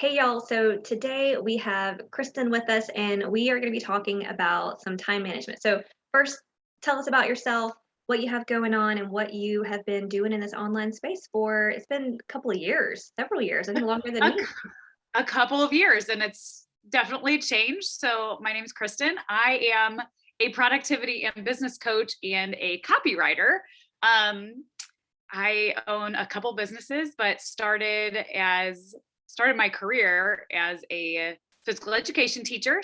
Hey y'all, so today we have Kristen with us and we are going to be talking about some time management. So, first, tell us about yourself, what you have going on, and what you have been doing in this online space for. It's been a couple of years, several years, I think longer than a, me. a couple of years, and it's definitely changed. So my name is Kristen. I am a productivity and business coach and a copywriter. um, I own a couple businesses, but started my career as a physical education teacher.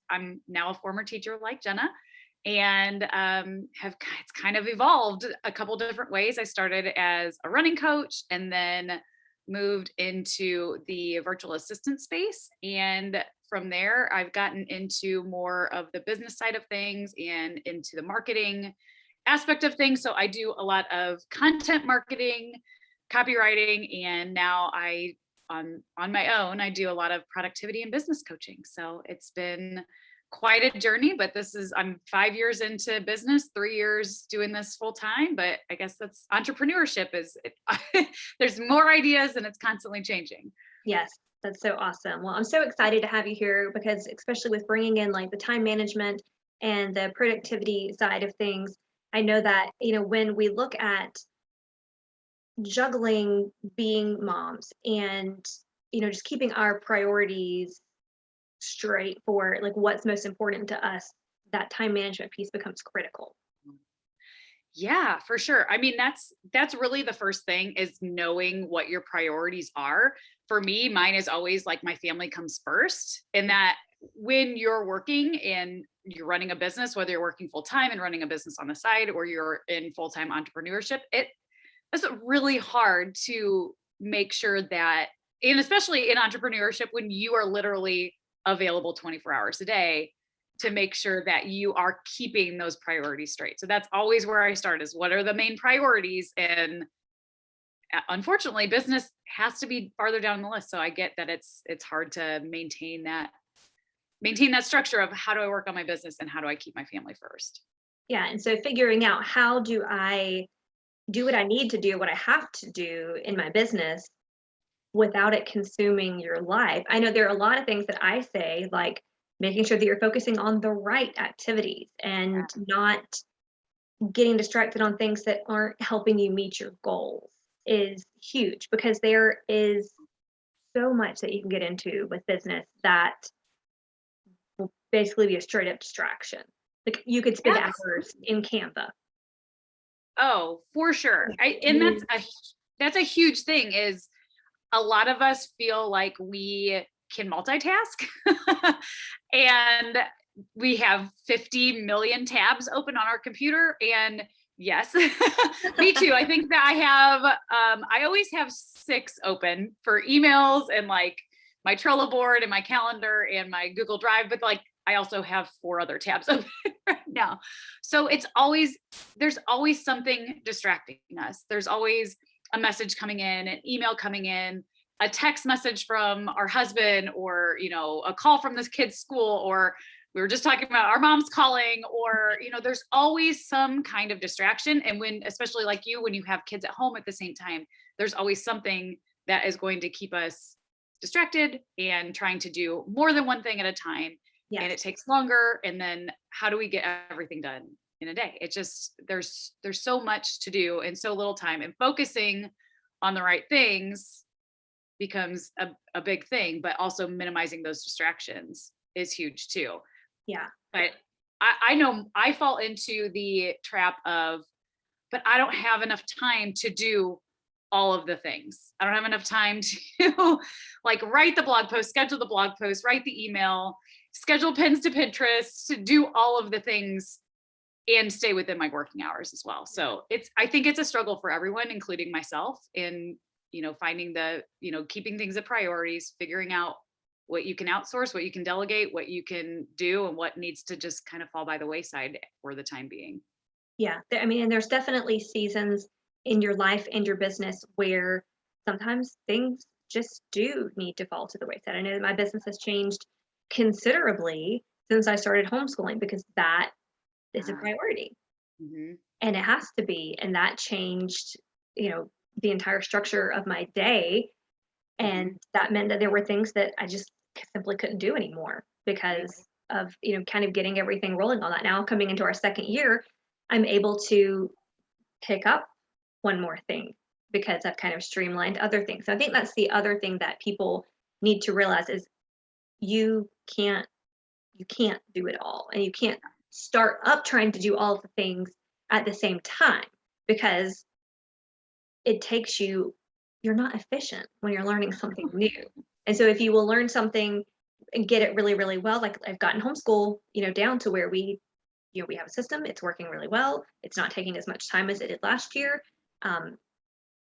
I'm now a former teacher like Jenna, and have it's kind of evolved a couple different ways. I started as a running coach and then moved into the virtual assistant space. And from there, I've gotten into more of the business side of things and into the marketing aspect of things. So I do a lot of content marketing, copywriting, and now on my own, I do a lot of productivity and business coaching. So it's been quite a journey, but I'm 5 years into business, 3 years doing this full time. But I guess that's entrepreneurship there's more ideas and it's constantly changing. Yes, that's so awesome. Well, I'm so excited to have you here because, especially with bringing in like the time management and the productivity side of things, I know that, when we look at juggling being moms and just keeping our priorities straight for like what's most important to us, that time management piece becomes critical. Yeah, for sure. I mean, that's really the first thing, is knowing what your priorities are. For me, mine is always like my family comes first. And that when you're working and you're running a business, whether you're working full time and running a business on the side or you're in full-time entrepreneurship, it's really hard to make sure that, and especially in entrepreneurship, when you are literally available 24 hours a day, to make sure that you are keeping those priorities straight. So that's always where I start, is what are the main priorities? And unfortunately, business has to be farther down the list. So I get that it's hard to maintain that structure of how do I work on my business and how do I keep my family first. Yeah, and so figuring out how do I do what I need to do, what I have to do in my business without it consuming your life. I know there are a lot of things that I say, like making sure that you're focusing on the right activities and not getting distracted on things that aren't helping you meet your goals is huge, because there is so much that you can get into with business that will basically be a straight up distraction. Like you could spend Absolutely. hours in Canva. Oh, for sure. I And mean, that's a huge thing, is a lot of us feel like we can multitask and we have 50 million tabs open on our computer. And yes, me too. I think that I always have six open for emails and like my Trello board and my calendar and my Google Drive, but like I also have four other tabs open right now. So there's always something distracting us. There's always a message coming in, an email coming in, a text message from our husband, or a call from this kid's school, or we were just talking about our mom's calling, or there's always some kind of distraction. And when, especially like you, when you have kids at home at the same time, there's always something that is going to keep us distracted and trying to do more than one thing at a time. And yes. it takes longer. And then how do we get everything done in a day? It just, there's so much to do and so little time, and focusing on the right things becomes a big thing, but also minimizing those distractions is huge too. Yeah. But I know I fall into the trap of, but I don't have enough time to do all of the things. I don't have enough time to like write the blog post, schedule the blog post, write the email, schedule pins to Pinterest, to do all of the things and stay within my working hours as well. So I think it's a struggle for everyone, including myself, in, finding keeping things at priorities, figuring out what you can outsource, what you can delegate, what you can do, and what needs to just kind of fall by the wayside for the time being. Yeah. I mean, and there's definitely seasons in your life and your business where sometimes things just do need to fall to the wayside. I know that my business has changed considerably since I started homeschooling because that is a Ah, priority mhm. and it has to be. And that changed, the entire structure of my day. And that meant that there were things that I just simply couldn't do anymore because of, kind of getting everything rolling on that. Now coming into our second year, I'm able to pick up one more thing because I've kind of streamlined other things. So I think that's the other thing that people need to realize is you can't you can't do it all, and you can't start up trying to do all of the things at the same time because it takes you're not efficient when you're learning something new. And so if you will learn something and get it really, really well, like I've gotten homeschool, down to where we have a system, it's working really well. It's not taking as much time as it did last year, um,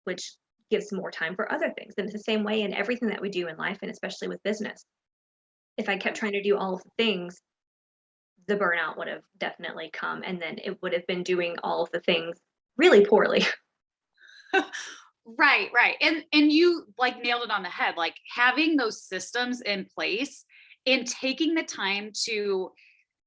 which gives more time for other things. And it's the same way in everything that we do in life and especially with business. If I kept trying to do all of the things, the burnout would have definitely come and then it would have been doing all of the things really poorly. Right, right. And you like nailed it on the head. Like having those systems in place and taking the time to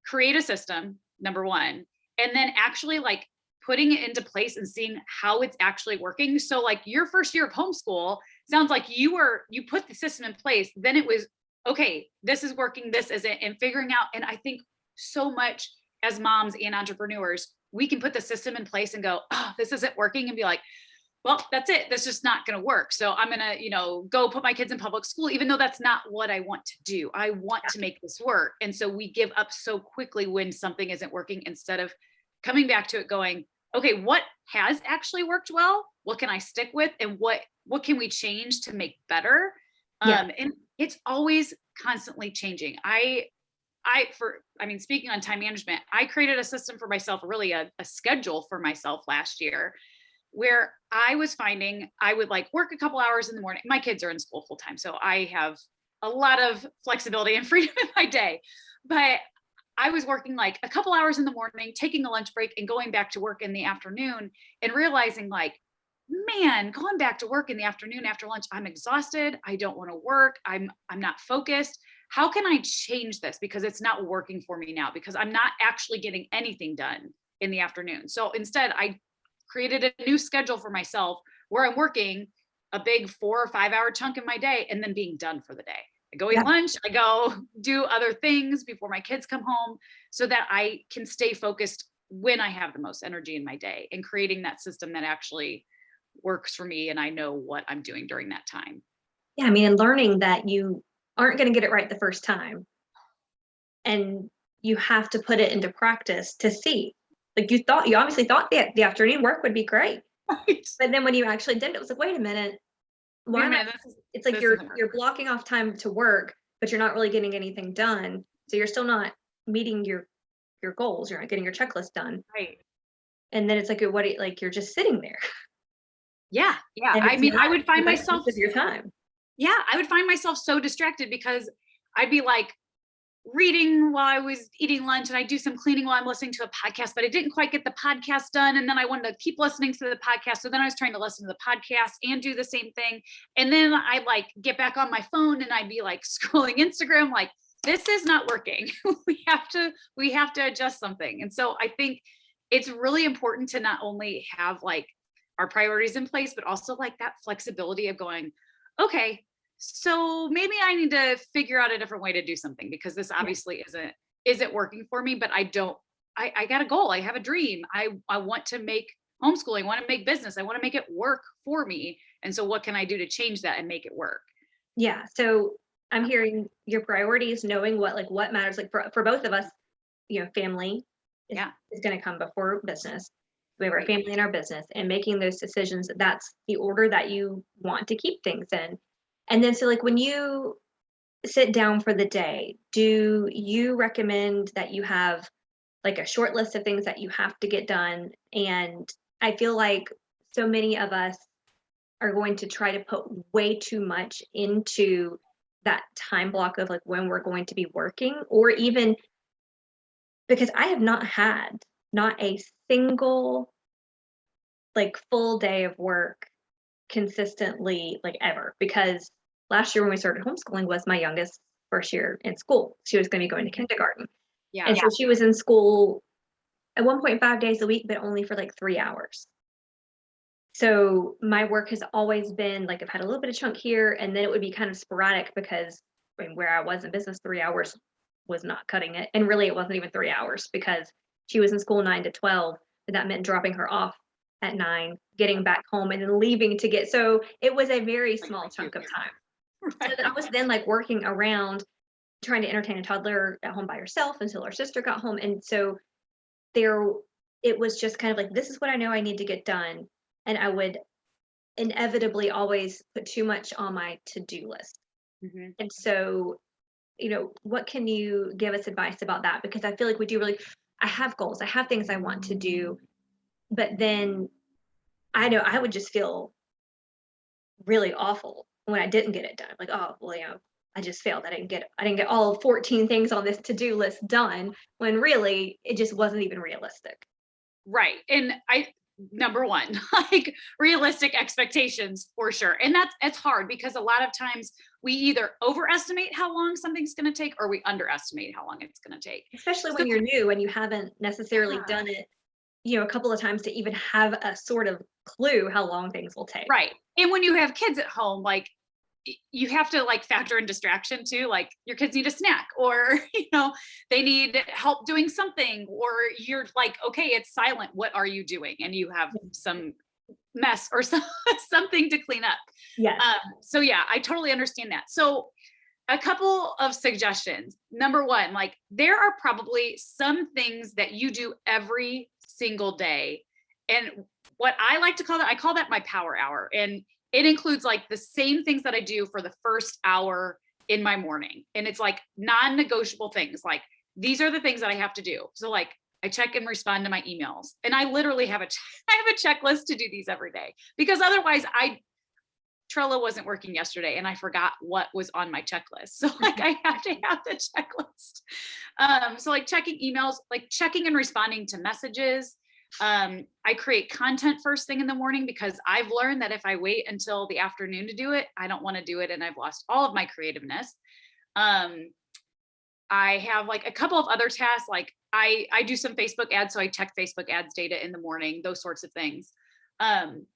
create a system, number one, and then actually like putting it into place and seeing how it's actually working. So like your first year of homeschool sounds like you put the system in place, then it was okay, this is working, this isn't, and figuring out. And I think so much as moms and entrepreneurs, we can put the system in place and go, oh, this isn't working, and be like, well, that's it. That's just not going to work. So I'm going to, go put my kids in public school, even though that's not what I want to do. I want to make this work. And so we give up so quickly when something isn't working instead of coming back to it going, okay, what has actually worked well? What can I stick with? And what can we change to make better? Yeah. And it's always constantly changing. Speaking on time management, I created a system for myself, really a schedule for myself last year where I was finding I would like work a couple hours in the morning. My kids are in school full time, so I have a lot of flexibility and freedom in my day. But I was working like a couple hours in the morning, taking a lunch break and going back to work in the afternoon and realizing like, man, going back to work in the afternoon after lunch, I'm exhausted. I don't want to work. I'm not focused. How can I change this? Because it's not working for me now because I'm not actually getting anything done in the afternoon. So instead, I created a new schedule for myself where I'm working a big 4 or 5 hour chunk in my day and then being done for the day. I go eat lunch, I go do other things before my kids come home so that I can stay focused when I have the most energy in my day, and creating that system that actually works for me and I know what I'm doing during that time. Yeah, I mean, and learning that you aren't going to get it right the first time, and you have to put it into practice to see. Like you obviously thought the afternoon work would be great, Right. but then when you actually did it, it was like, wait a minute, Wait why a am I? minute, It's like this isn't working. you're blocking off time to work, but you're not really getting anything done. So you're still not meeting your goals. You're not getting your checklist done, Right. and then it's like like you're just sitting there, Yeah. Yeah. and I it's mean, not I would the find best myself, use of your time. yeah, I would find myself so distracted because I'd be like, reading while I was eating lunch, and I do some cleaning while I'm listening to a podcast, but I didn't quite get the podcast done. And then I wanted to keep listening to the podcast. So then I was trying to listen to the podcast and do the same thing. And then I like get back on my phone and I'd be like scrolling Instagram, like, this is not working. we have to adjust something. And so I think it's really important to not only have like our priorities in place, but also like that flexibility of going, okay, so maybe I need to figure out a different way to do something because this Yeah. obviously isn't working for me. But I got a goal. I have a dream. I want to make homeschooling, I want to make business. I want to make it work for me. And so what can I do to change that and make it work? Yeah. So I'm hearing your priorities, knowing what matters. Like for both of us, family is, Yeah. is going to come before business. We have our Right. family and our business, and making those decisions. That's the order that you want to keep things in. And then, so like when you sit down for the day, do you recommend that you have like a short list of things that you have to get done? And I feel like so many of us are going to try to put way too much into that time block of like when we're going to be working, or even because I have not had not a single like full day of work consistently like ever, because last year when we started homeschooling was my youngest first year in school. She was going to be going to kindergarten. Yeah. And so she was in school at 1.5 days a week, but only for like 3 hours. So my work has always been like I've had a little bit of chunk here, and then it would be kind of sporadic because I mean, where I was in business, 3 hours was not cutting it. And really, it wasn't even 3 hours because she was in school 9 to 12. And that meant dropping her off at 9, getting back home, and then leaving to get. So it was a very Like small my chunk of kids. time. So that I Right. was then like working around trying to entertain a toddler at home by herself until her sister got home. And so there, it was just kind of like, this is what I know I need to get done. And I would inevitably always put too much on my to-do list. Mhm. And so, what can you give us advice about that? Because I feel like we do really, I have goals, I have things I want to do, but then I know I would just feel really awful when I didn't get it done. Like, oh, well, I just failed. I didn't get all 14 things on this to-do list done when really it just wasn't even realistic. Right. And number one, like realistic expectations for sure. And it's hard because a lot of times we either overestimate how long something's going to take or we underestimate how long it's going to take. Especially So when you're new and you haven't necessarily yeah, done it, a couple of times to even have a sort of clue how long things will take. right. And when you have kids at home, like you have to like factor in distraction too. Like your kids need a snack or, they need help doing something, or you're like, okay, it's silent. What are you doing? And you have some mess or something to clean up. Yes. So yeah, I totally understand that. So a couple of suggestions. Number one, like there are probably some things that you do every single day. And what I like to call that, I call that my power hour. And it includes like the same things that I do for the first hour in my morning. And it's like non-negotiable things. Like these are the things that I have to do. So like I check and respond to my emails. And I literally have I have a checklist to do these every day because otherwise Trello wasn't working yesterday and I forgot what was on my checklist. So like I have to have the checklist. So like checking emails, like checking and responding to messages. I create content first thing in the morning because I've learned that if I wait until the afternoon to do it, I don't want to do it and I've lost all of my creativeness. Um, I have like a couple of other tasks, like I do some Facebook ads, so I check Facebook ads data in the morning, those sorts of things. Um,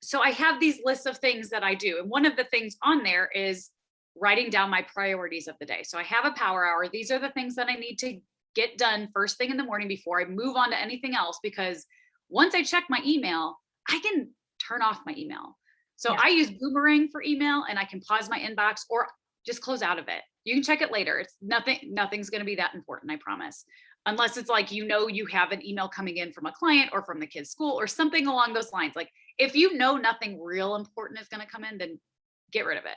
so I have these lists of things that I do. And one of the things on there is writing down my priorities of the day. So I have a power hour. These are the things that I need to get done first thing in the morning before I move on to anything else. Because once I check my email, I can turn off my email. So Yeah. I use Boomerang for email and I can pause my inbox or just close out of it. You can check it later. It's nothing's going to be that important, I promise. Unless it's like, you have an email coming in from a client or from the kid's school or something along those lines. Like if nothing real important is going to come in, then get rid of it.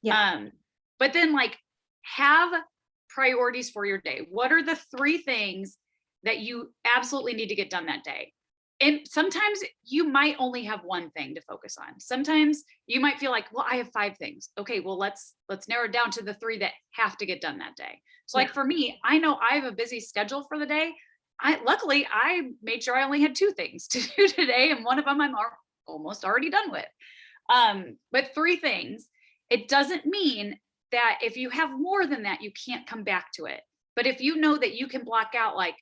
Yeah. But then like have priorities for your day. What are the 3 things that you absolutely need to get done that day? And sometimes you might only have one thing to focus on. Sometimes you might feel like, well, I have 5 things. Okay, well, let's narrow it down to the 3 that have to get done that day. So Yeah. like for me, I know I have a busy schedule for the day. Luckily I made sure I only had 2 things to do today, and one of them I'm almost already done with. But 3 things. It doesn't mean that if you have more than that, you can't come back to it. But if you know that you can block out like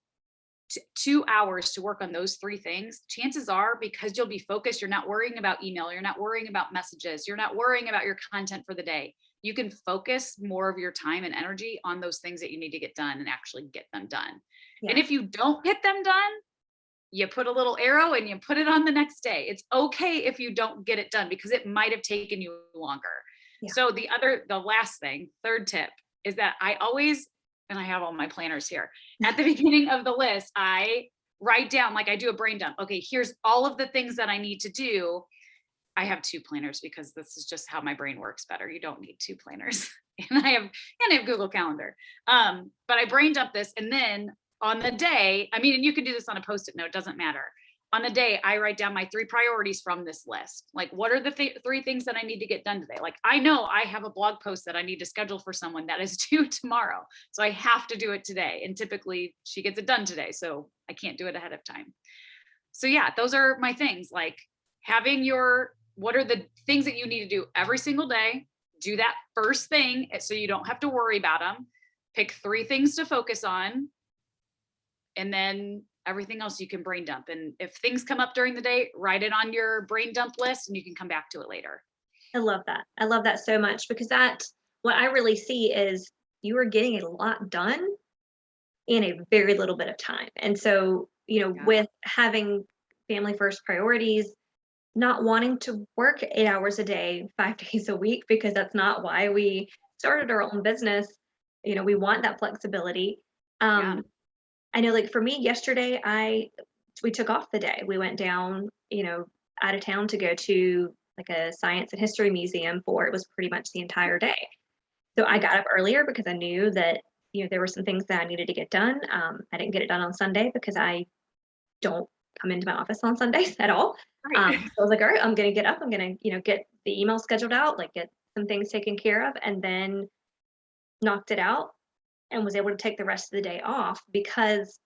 2 hours to work on those 3 things, chances are, because you'll be focused, you're not worrying about email, you're not worrying about messages, you're not worrying about your content for the day. You can focus more of your time and energy on those things that you need to get done and actually get them done. And Yeah. if you don't get them done, you put a little arrow and you put it on the next day. It's okay if you don't get it done because it might have taken you longer. Yeah. So the last thing, third tip is that I always, and I have all my planners here, at the beginning of the list, I write down, like I do a brain dump. Okay, here's all of the things that I need to do. I have 2 planners because this is just how my brain works better. You don't need 2 planners. and I have Google Calendar. But I brain dump this, and then on the day, I mean, and you can do this on a post-it note, doesn't matter. On the day, I write down my 3 priorities from this list. Like, what are the 3 things that I need to get done today? Like, I know I have a blog post that I need to schedule for someone that is due tomorrow. So I have to do it today. And typically she gets it done today. So I can't do it ahead of time. So yeah, those are my things. Like what are the things that you need to do every single day? Do that first thing so you don't have to worry about them. Pick 3 things to focus on. And then Everything else you can brain dump. And if things come up during the day, write it on your brain dump list and you can come back to it later. I love that. I love that so much because what I really see is you are getting a lot done in a very little bit of time. And so, Yeah. with having family first priorities, not wanting to work 8 hours a day, 5 days a week, because that's not why we started our own business. We want that flexibility. Yeah. I know, like for me, yesterday, we took off the day. We went down, out of town to go to like a science and history museum for it was pretty much the entire day. So I got up earlier because I knew that there were some things that I needed to get done. I didn't get it done on Sunday because I don't come into my office on Sundays at all. Right. So I was like, all right, I'm gonna get up. I'm gonna get the email scheduled out, like get some things taken care of, and then knocked it out and was able to take the rest of the day off because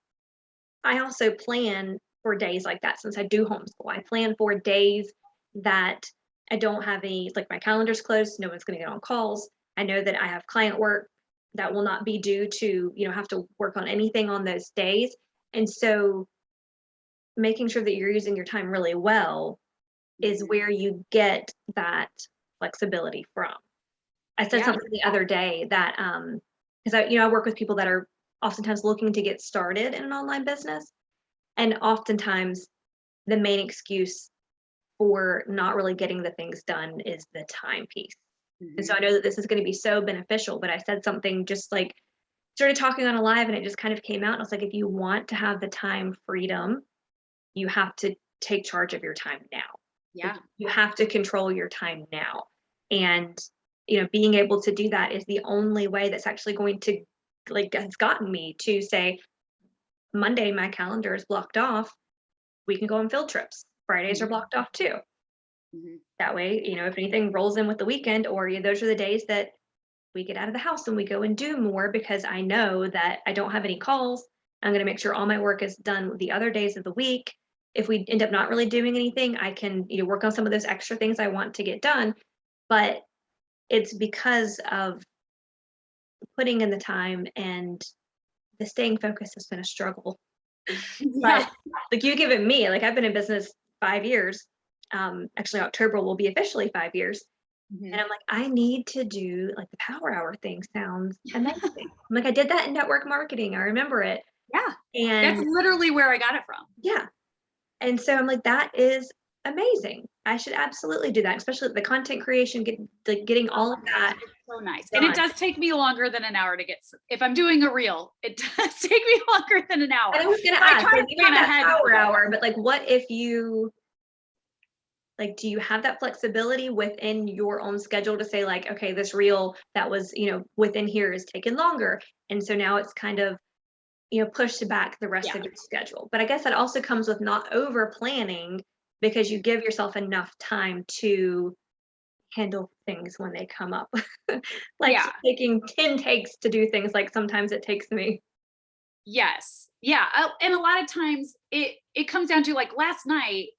I also plan for days like that since I do homeschool. I plan for days that I don't have any, like my calendar's closed, no one's going to get on calls. I know that I have client work that will not be due to, have to work on anything on those days. And so making sure that you're using your time really well is Mhm. where you get that flexibility from. I said Yeah. something the other day that because I work with people that are oftentimes looking to get started in an online business. And oftentimes the main excuse for not really getting the things done is the time piece. And so Mhm. I know that this is going to be so beneficial, but I said something just like started talking on a live and it just kind of came out. And I was like, if you want to have the time freedom, you have to take charge of your time now. Like Yeah. you have to control your time now. And being able to do that is the only way that's actually going to like has gotten me to say Monday my calendar is blocked off. We can go on field trips. Fridays are Mhm. blocked off too. Mhm. That way, if anything rolls in with the weekend or those are the days that we get out of the house and we go and do more because I know that I don't have any calls. I'm going to make sure all my work is done the other days of the week. If we end up not really doing anything, I can work on some of those extra things I want to get done. But it's because of putting in the time and the staying focused has been a struggle. But Yeah. like you give it me, like I've been in business 5 years. Actually October will be officially 5 years. And Mhm. I'm like, I need to do like the power hour thing sounds amazing. I'm like, I did that in network marketing. I remember it. Yeah. That's And literally where I got it from. yeah. And so I'm like, that is amazing. I should absolutely do that, especially the content creation, getting Oh all of my that gosh, it's so nice. And it done. does take me longer than an hour to get if I'm doing a reel, it does take me longer than an hour. And I was gonna So I ask, try like to you plan have that ahead for power that. hour, but like what if you like do you have that flexibility within your own schedule to say like, okay, this reel that was, within here is taking longer. And so now it's kind of push back the rest Yeah. of your schedule. But I guess that also comes with not over planning because you give yourself enough time to handle things when they come up. Like Yeah. taking 10 takes to do things like sometimes it takes me. Yes. Yeah. And a lot of times it comes down to like last night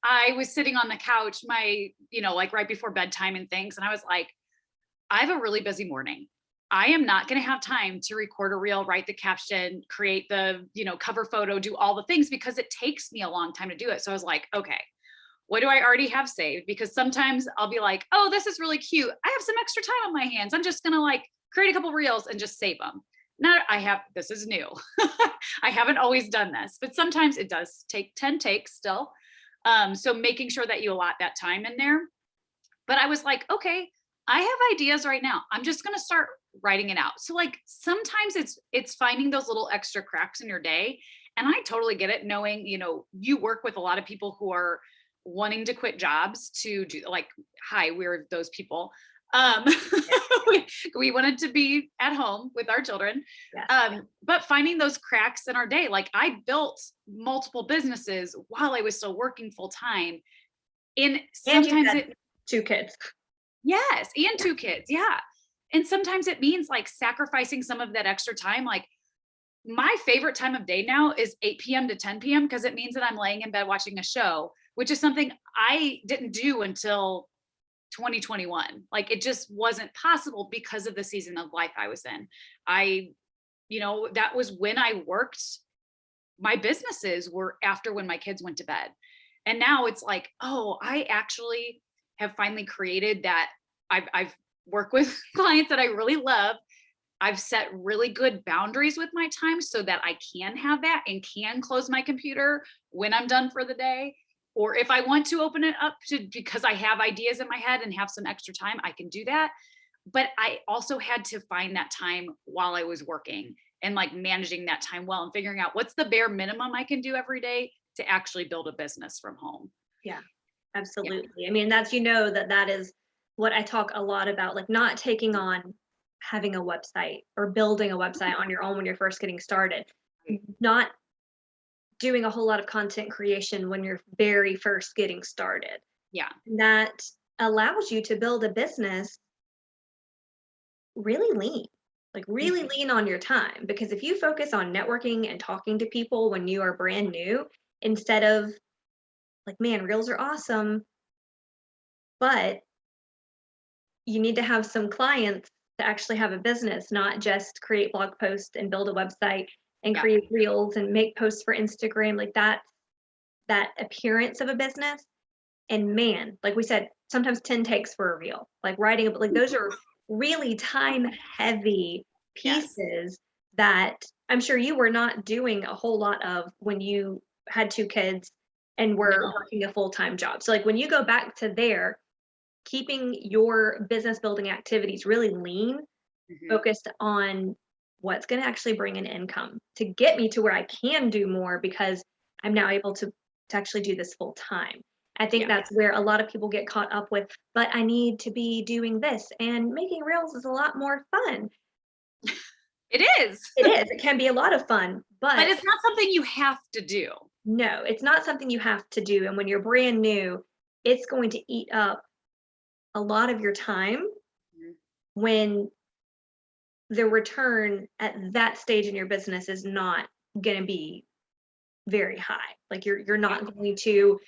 I was sitting on the couch, like right before bedtime and things, and I was like, I have a really busy morning. I am not going to have time to record a reel, write the caption, create the, cover photo, do all the things because it takes me a long time to do it. So I was like, okay, what do I already have saved? Because sometimes I'll be like, oh, this is really cute. I have some extra time on my hands. I'm just going to like create a couple reels and just save them. Now this is new. I haven't always done this, but sometimes it does take 10 takes still. So making sure that you allot that time in there. But I was like, okay, I have ideas right now. I'm just going to start writing it out. So like sometimes it's finding those little extra cracks in your day. And I totally get it knowing, you work with a lot of people who are wanting to quit jobs to do like, hi, we're those people. Um, Yeah. we wanted to be at home with our children. Yes. But finding those cracks in our day, like I built multiple businesses while I was still working full time. And And you sometimes had it 2 kids. Yes, and Yeah. 2 kids, yeah. And sometimes it means, like, sacrificing some of that extra time, like, my favorite time of day now is 8 p.m. to 10 p.m. because it means that I'm laying in bed watching a show, which is something I didn't do until 2021. Like, it just wasn't possible because of the season of life I was in. I that was when I worked my businesses were after when my kids went to bed. And now it's like, oh, I actually have finally created that. I've worked with clients that I really love. I've set really good boundaries with my time so that I can have that and can close my computer when I'm done for the day. Or if I want to open it up to, because I have ideas in my head and have some extra time, I can do that. But I also had to find that time while I was working and like managing that time well and figuring out what's the bare minimum I can do every day to actually build a business from home. Yeah, Yeah. absolutely. I mean, that's, that is what I talk a lot about, like not taking on having a website or building a website on your own when you're first getting started, Right. not doing a whole lot of content creation when you're very first getting started. Yeah. That allows you to build a business really lean, like really Mhm. lean on your time. Because if you focus on networking and talking to people when you are brand new, instead of like, man, reels are awesome, but you need to have some clients to actually have a business, not just create blog posts and build a website and Yeah. create reels and make posts for Instagram. Like that appearance of a business. And man, like we said, sometimes 10 takes for a reel. Like writing a, like those are really time heavy Yes. pieces that I'm sure you were not doing a whole lot of when you had two kids and were No. working a full-time job. So like when you go back to there, keeping your business building activities really lean, Mhm. focused on what's going to actually bring an income to get me to where I can do more because I'm now able to actually do this full time. I think Yeah. that's where a lot of people get caught up with, but I need to be doing this, and making reels is a lot more fun. It is. It is. It can be a lot of fun, But but it's not something you have to do. no, it's not something you have to do. And when you're brand new, it's going to eat up a lot of your time Mhm. when the return at that stage in your business is not going to be very high. Like you're Yeah. not going to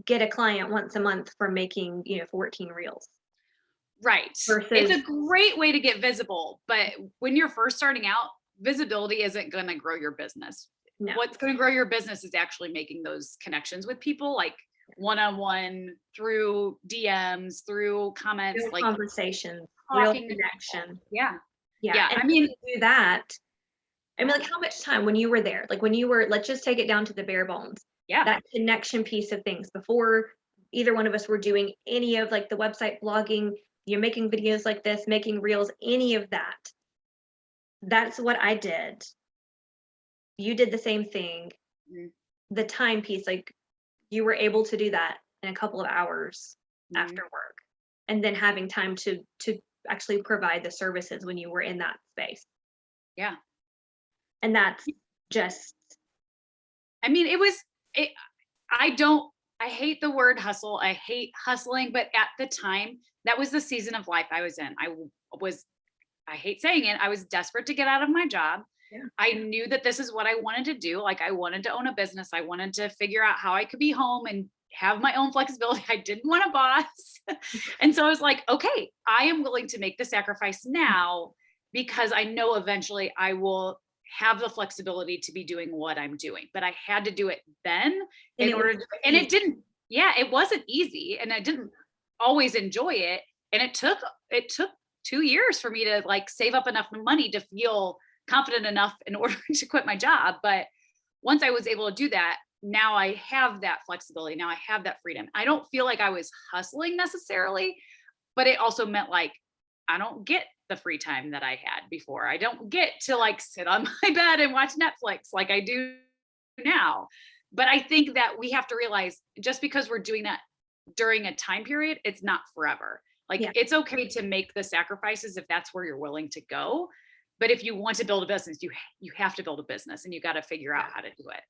get a client once a month from making, 14 reels Right. It's versus a great way to get visible, but when you're first starting out, visibility isn't going to grow your business. no What's going to grow your business is actually making those connections with people, like one-on-one, through DMs, through comments, real like conversations, real talking to people. connection. Yeah. Yeah. Yeah. And I mean, to do that, I mean, yeah. like how much time when you were there, like when you were, let's just take it down to the bare bones, Yeah. that connection piece of things before either one of us were doing any of like the website blogging, you're making videos like this, making reels, any of that. That's what I did. You did the same thing. Mhm. The time piece, like you were able to do that in a couple of hours Mhm. after work, and then having time to actually provide the services when you were in that space. Yeah. And that's just I mean, it, I don't, I hate the word hustle. I hate hustling, but at the time, that was the season of life I was in. Was, I hate saying it, I was desperate to get out of my job. yeah, I knew that this is what I wanted to do. Like, I wanted to own a business. I wanted to figure out how I could be home and have my own flexibility. I didn't want a boss. And so I was like, okay, I am willing to make the sacrifice now because I know eventually I will have the flexibility to be doing what I'm doing. But I had to do it then and in it was order to, and easy. it didn't, yeah, it wasn't easy and I didn't always enjoy it. And it took 2 years for me to like save up enough money to feel confident enough in order to quit my job. But once I was able to do that, now I have that flexibility. Now I have that freedom. I don't feel like I was hustling necessarily, but it also meant like I don't get the free time that I had before. I don't get to like sit on my bed and watch Netflix like I do now. But I think that we have to realize just because we're doing that during a time period, it's not forever. Like Yeah, it's okay to make the sacrifices if that's where you're willing to go. But if you want to build a business, you have to build a business and you got to figure out yeah, how to do it.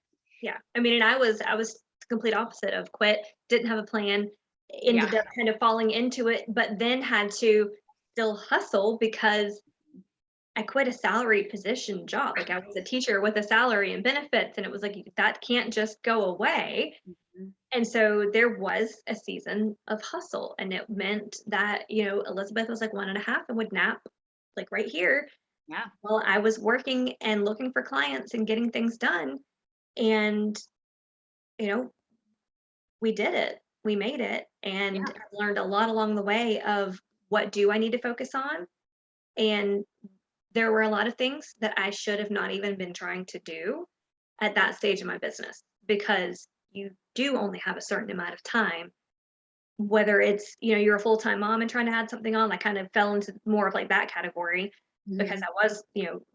yeah. I mean, and I was the complete opposite of quit, didn't have a plan, Yeah. ended up kind of falling into it, but then had to still hustle because I quit a salary position job. Like I was a teacher with a salary and benefits, and it was like that can't just go away. Mhm. And so there was a season of hustle, and it meant that, Elizabeth was like 1.5 and would nap like right here Yeah. while I was working and looking for clients and getting things done. And, you know, we did it. We made it. And Yeah. I learned a lot along the way of what do I need to focus on. And there were a lot of things that I should have not even been trying to do at that stage of my business because you do only have a certain amount of time. Whether it's, you're a full-time mom and trying to add something on, I kind of fell into more of like that category because Mhm. I was,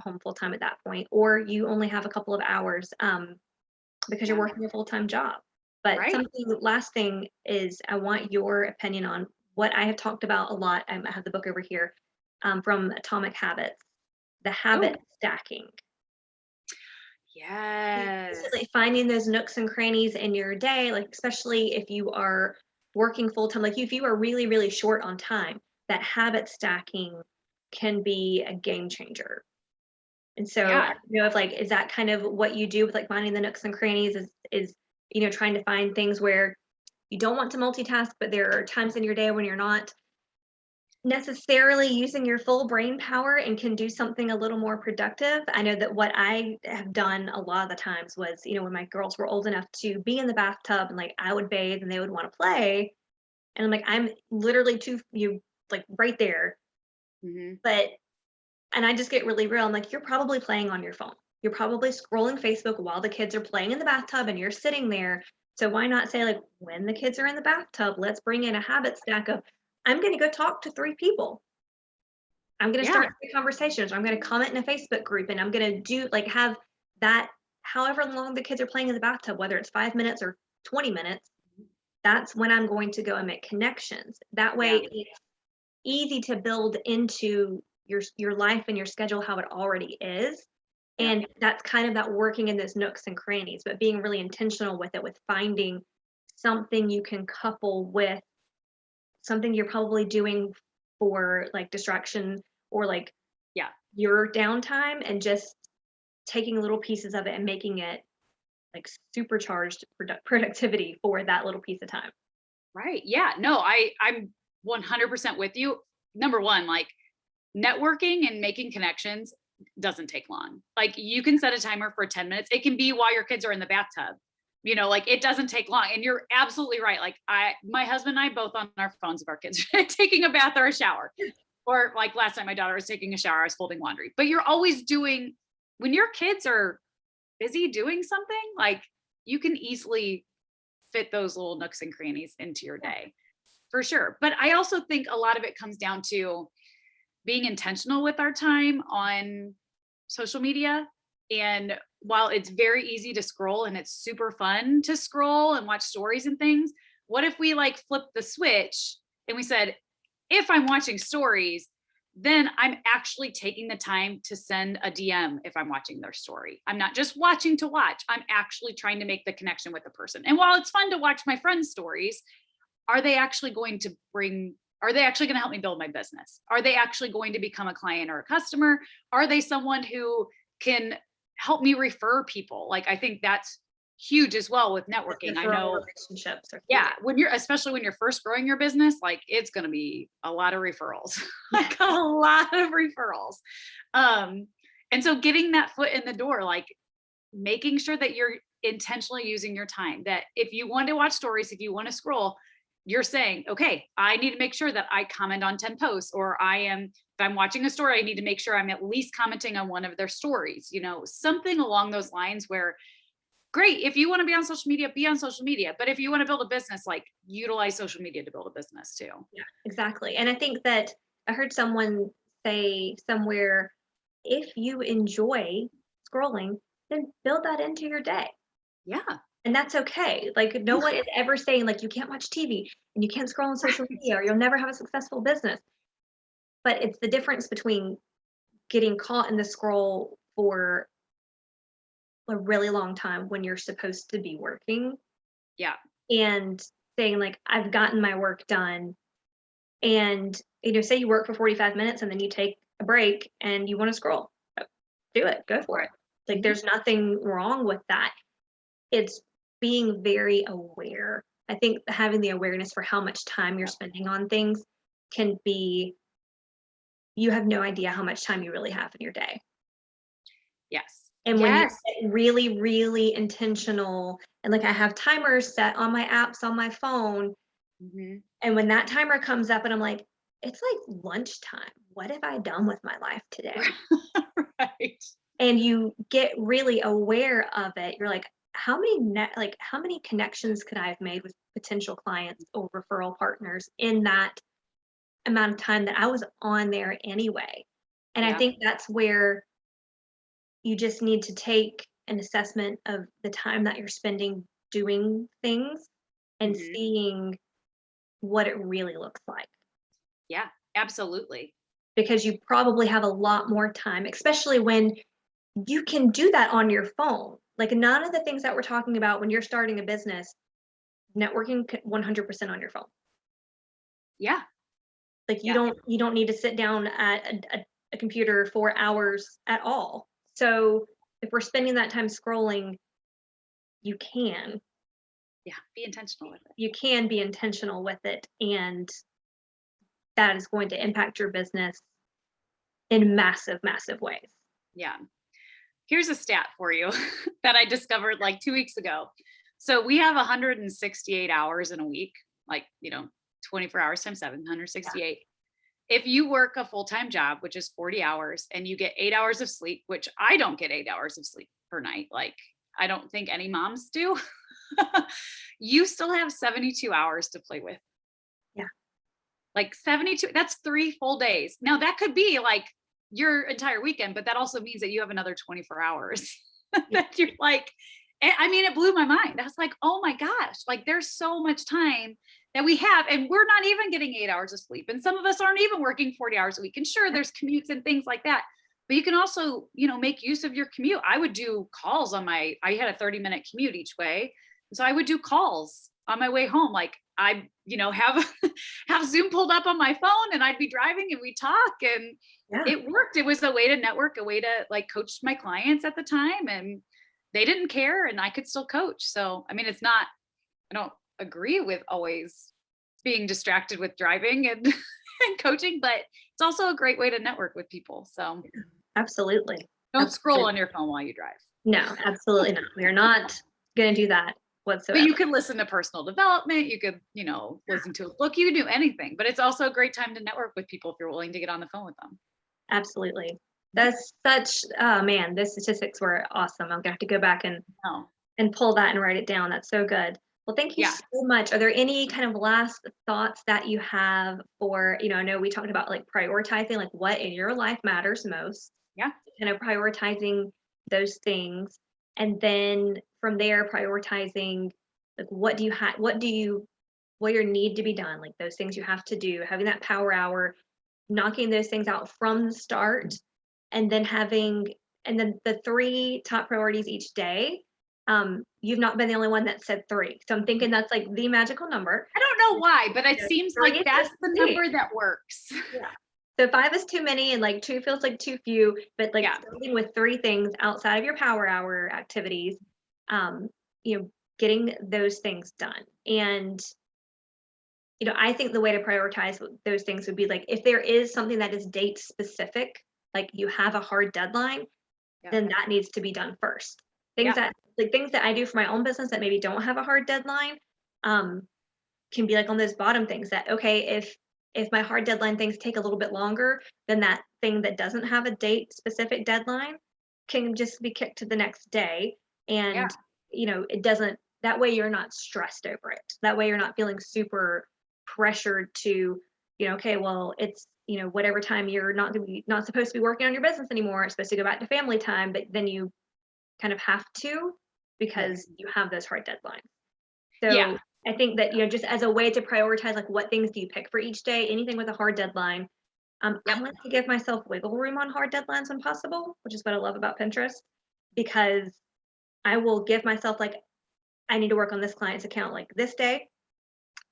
home full-time at that point, or you only have a couple of hours because you're Yeah. working a full-time job. But Right. last thing is I want your opinion on what I have talked about a lot. I have the book over here from Atomic Habits, the Oh, habit stacking. yes. Basically finding those nooks and crannies in your day, like especially if you are working full time, like if you are really, really short on time, that habit stacking can be a game changer. And so I Yeah. don't know if like is that kind of what you do with like finding the nooks and crannies is trying to find things where you don't want to multitask, but there are times in your day when you're not necessarily using your full brain power and can do something a little more productive. I know that what I have done a lot of the times was, when my girls were old enough to be in the bathtub and like I would bathe and they would want to play. And I'm like, I'm literally too you like right there. Mhm. But and I just get really real. I'm like, you're probably playing on your phone. You're probably scrolling Facebook while the kids are playing in the bathtub and you're sitting there. So why not say like when the kids are in the bathtub, let's bring in a habit stack of I'm gonna go talk to 3 people. I'm gonna Yeah. start the conversations, or I'm gonna comment in a Facebook group, and I'm gonna do like have that however long the kids are playing in the bathtub, whether it's 5 minutes or 20 minutes, that's when I'm going to go and make connections. That Yeah. way it's easy to build into your life and your schedule how it already is. Yeah. And that's kind of that working in those nooks and crannies, but being really intentional with it, with finding something you can couple with something you're probably doing for like distraction or like Yeah. your downtime and just taking little pieces of it and making it like supercharged productivity for that little piece of time. Right. Yeah. No, I'm 100% with you. Number one, like networking and making connections doesn't take long. Like you can set a timer for 10 minutes. It can be while your kids are in the bathtub. Like it doesn't take long. And you're absolutely right. Like my husband and I both on our phones if our kids are taking a bath or a shower. Or like last time my daughter was taking a shower, I was folding laundry. But you're always doing when your kids are busy doing something, like you can easily fit those little nooks and crannies into your Yeah, day for sure. But I also think a lot of it comes down to being intentional with our time on social media. And while it's very easy to scroll and it's super fun to scroll and watch stories and things, what if we like flip the switch and we said, if I'm watching stories, then I'm actually taking the time to send a DM if I'm watching their story. I'm not just watching to watch, I'm actually trying to make the connection with the person. And while it's fun to watch my friends' stories, are they actually going to bring are they actually going to help me build my business? Are they actually going to become a client or a customer? Are they someone who can help me refer people? Like I think that's huge as well with the networking. I referral know, relationships are huge. yeah, when you're especially when you're first growing your business, like it's going to be a lot of referrals. Yeah, Like a lot of referrals. Um and so getting that foot in the door, like making sure that you're intentionally using your time, that if you want to watch stories, if you want to scroll, you're saying, okay, I need to make sure that I comment on 10 posts, or if I'm watching a story, I need to make sure I'm at least commenting on one of their stories, something along those lines where, great, if you want to be on social media, be on social media. But if you want to build a business, like utilize social media to build a business too. yeah, exactly. And I think that I heard someone say somewhere, if you enjoy scrolling, then build that into your day. Yeah. And that's okay. Like no one is ever saying like you can't watch TV and you can't scroll on social Right. media or you'll never have a successful business. But it's the difference between getting caught in the scroll for a really long time when you're supposed to be working Yeah. and saying like I've gotten my work done and say you work for 45 minutes and then you take a break and you want to scroll. Do it. Go for it. Like Mhm. there's nothing wrong with that. It's being very aware. I think having the awareness for how much time you're Yep. spending on things can be you have no idea how much time you really have in your day. Yes. And when you Yes. get really, really intentional, and like I have timers set on my apps on my phone, Mhm. and when that timer comes up and I'm like, it's like lunchtime. What have I done with my life today? Right. And you get really aware of it. You're like, how many connections could I have made with potential clients or referral partners in that amount of time that I was on there anyway? And I Yeah. think that's where you just need to take an assessment of the time that you're spending doing things and Mhm. seeing what it really looks like. Yeah, absolutely. Because you probably have a lot more time, especially when you can do that on your phone. Like none of the things that we're talking about when you're starting a business, networking 100% on your phone. Yeah. Like Yeah. you don't need to sit down at a computer for hours at all. So if we're spending that time scrolling, you can Yeah. Be intentional with it. you can be intentional with it, and that is going to impact your business in massive, massive ways. Yeah. Here's a stat for you that I discovered like 2 weeks ago. So we have 168 hours in a week, like, 24 hours times 7, Yeah. 168. If you work a full time job, which is 40 hours, and you get 8 hours of sleep, which I don't get 8 hours of sleep per night, like I don't think any moms do, you still have 72 hours to play with. Yeah. Like 72, that's 3 full days. Now that could be like your entire weekend, but that also means that you have another 24 hours Yeah. that you're like, I mean, it blew my mind. I was like, oh my gosh, like there's so much time that we have, and we're not even getting 8 hours of sleep. And some of us aren't even working 40 hours a week. And sure, there's commutes and things like that. But you can also, make use of your commute. I would do calls I had a 30-minute commute each way. So I would do calls on my way home. Like I, have have Zoom pulled up on my phone and I'd be driving and we talk, and Yeah. it worked. It was a way to network, a way to like coach my clients at the time, and they didn't care and I could still coach. So, I mean, I don't agree with always being distracted with driving and, and coaching, but it's also a great way to network with people. So Absolutely. don't scroll Absolutely. on your phone while you drive. No, absolutely not. We are not gonna do that But you whatsoever. can listen to personal development. You could, listen to a book. You can do anything. But it's also a great time to network with people if you're willing to get on the phone with them. Absolutely. Mhm. That's such oh man, those statistics were awesome. I'm gonna have to go back Oh, and pull that and write it down. That's so good. Well, thank you yeah. so much. Are there any kind of last thoughts that you have for, I know we talked about like prioritizing like what in your life matters most, Yeah. kind of prioritizing those things. And then from there, prioritizing like what your need to be done, like those things you have to do, having that power hour, knocking those things out from the start, and then the three top priorities each day. You've not been the only one that said three. So I'm thinking that's like the magical number. I don't know why, but it You know, seems three like is that's just the sweet. number that works. Yeah. So five is too many and like two feels like too few, but like Yeah. starting with three things outside of your power hour activities, um, you know, getting those things done. And I think the way to prioritize those things would be like if there is something that is date specific, like you have a hard deadline, Yeah. then that needs to be done first. Yeah. Things that I do for my own business that maybe don't have a hard deadline, um, can be like on those bottom things that okay, if my hard deadline things take a little bit longer, then that thing that doesn't have a date specific deadline can just be kicked to the next day. Yeah. And it doesn't that way you're not stressed over it. That way you're not feeling super pressured to, okay, well, it's whatever time you're not supposed to be working on your business anymore. It's supposed to go back to family time, but then you kind of have to Right. because you have those hard deadlines. Yeah. So I think that, just as a way to prioritize, like what things do you pick for each day, anything with a hard deadline. I Yep. like to give myself wiggle room on hard deadlines when possible, which is what I love about Pinterest, because I will give myself like, I need to work on this client's account like this day,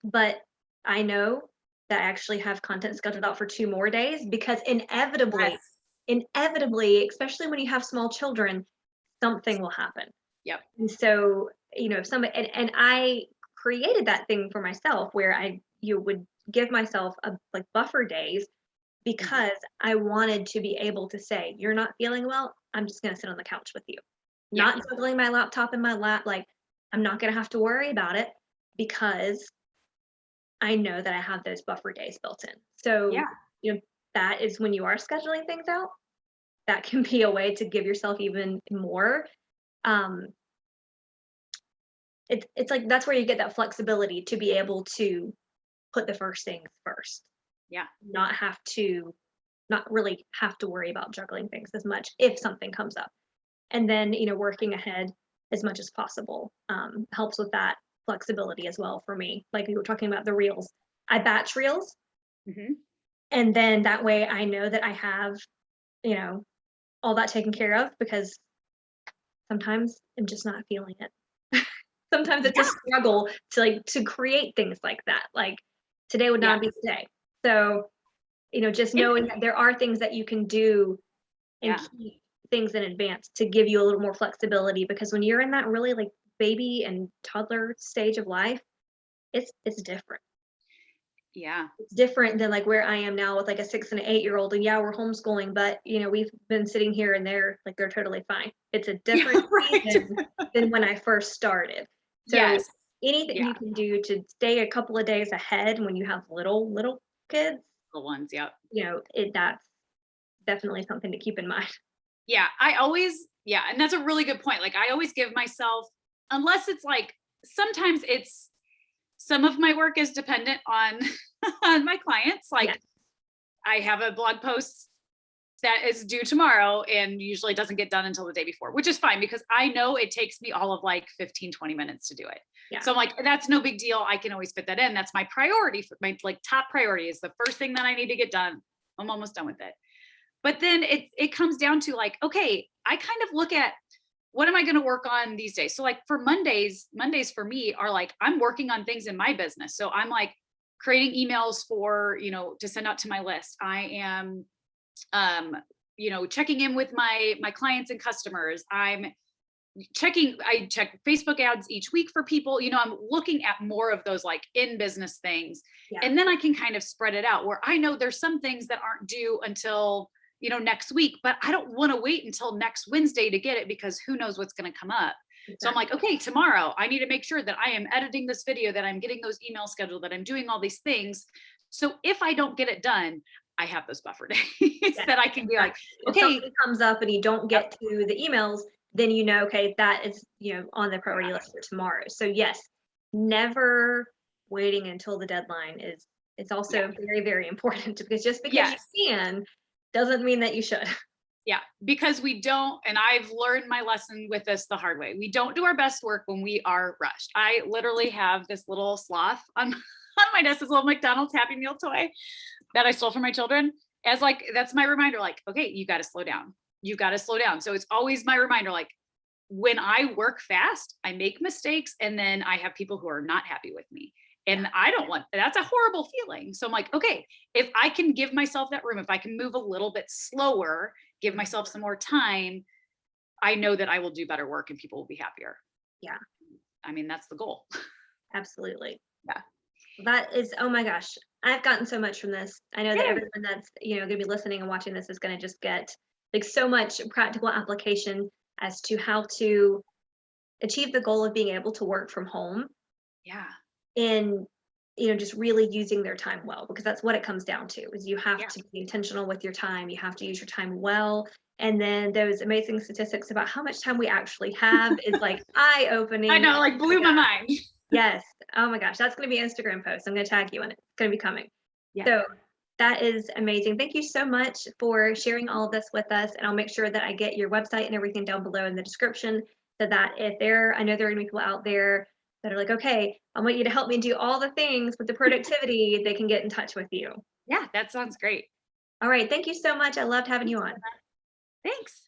but I know that I actually have content scheduled out for 2 more days because Yes. inevitably, especially when you have small children, something will happen. Yep. And so, if somebody and I created that thing for myself where I you would give myself a like buffer days because I wanted to be able to say, "You're not feeling well, I'm just gonna sit on the couch with you." Yeah. Not juggling my laptop in my lap, like, I'm not gonna have to worry about it because I know that I have those buffer days built in. So, Yeah. you know, that is when you are scheduling things out, that can be a way to give yourself even more. Um, it's like that's where you get that flexibility to be able to put the first things first, Yeah. not have to not really have to worry about juggling things as much if something comes up. And then, working ahead as much as possible helps with that flexibility as well for me. Like we were talking about the reels, I batch reels, Hmm. and then that way I know that I have, you know, all that taken care of because sometimes I'm just not feeling it. Sometimes it's a Yeah. struggle to create things like that. Like today would Yeah. not be today. So, just And knowing that there are things that you can do and yeah. keep things in advance to give you a little more flexibility because when you're in that really like baby and toddler stage of life, it's different. Yeah. It's different than like where I am now with like a 6 and an 8-year-old. And yeah, we're homeschooling, but we've been sitting here and they're totally fine. It's a Yeah. different Right. season than when I first started. So Yes. anything Yeah. you can do to stay a couple of days ahead when you have little kids, The ones. Yeah. that's definitely something to keep in mind. Yeah, yeah, and that's a really good point. Like I always give myself, unless it's like sometimes it's some of my work is dependent on on my clients. Yeah. Like I have a blog post that is due tomorrow and usually doesn't get done until the day before, which is fine because I know it takes me all of like 15-20 minutes to do it. Yeah. So I'm like, that's no big deal. I can always fit that in. That's my priority. For my like top priority is the first thing that I need to get done. I'm almost done with it. But then it comes down to like, okay, I kind of look at what am I going to work on these days? So like for Mondays for me are like I'm working on things in my business. So I'm like creating emails for, to send out to my list. I am checking in with my clients and customers. I check Facebook ads each week for people. I'm looking at more of those like in business things. Yeah. And then I can kind of spread it out where I know there's some things that aren't due until, next week, but I don't want to wait until next Wednesday to get it because who knows what's going to come up. So I'm like, Exactly. okay, tomorrow I need to make sure that I am editing this video, that I'm getting those emails scheduled, that I'm doing all these things. So if I don't get it done, I have those buffer days Yeah, that I can be like, exactly. If okay, something comes up and you don't yep, get to the emails, then okay, that is, on the priority list for tomorrow. So yes, never waiting until the deadline is it's yeah, also very, very important because just because you yes. can doesn't mean that you should. Yeah, because we don't, and I've learned my lesson with this the hard way. We don't do our best work when we are rushed. I literally have this little sloth on on my desk, this little McDonald's Happy Meal toy that I stole from my children. As like that's my reminder, like, okay, you got to slow down. You got to slow down. So it's always my reminder, like when I work fast, I make mistakes, and then I have people who are not happy with me. Yeah, And I don't want that's a horrible feeling. So I'm like, okay, if I can give myself that room, if I can move a little bit slower, give myself some more time, I know that I will do better work and people will be happier. yeah, I mean, that's the goal. absolutely. Yeah. That is, oh my gosh, I've gotten so much from this. I know that Yay. everyone that's, going to be listening and watching this is going to just get like so much practical application as to how to achieve the goal of being able to work from home Yeah. in just really using their time well because that's what it comes down to is you have Yeah. to be intentional with your time, you have to use your time well, and then those amazing statistics about how much time we actually have is like eye I opening. know, like Oh my blew my gosh, mind. yes, oh my gosh, that's going to be an Instagram post. I'm going to tag you in it. It's going to be coming. Yeah. So that is amazing. Thank you so much for sharing all of this with us. And I'll make sure that I get your website and everything down below in the description so that I know there are going to be people out there that are like, okay, I want you to help me do all the things with the productivity, they can get in touch with you. Yeah. That sounds great. All right. Thank you so much. I loved having you on. Thanks.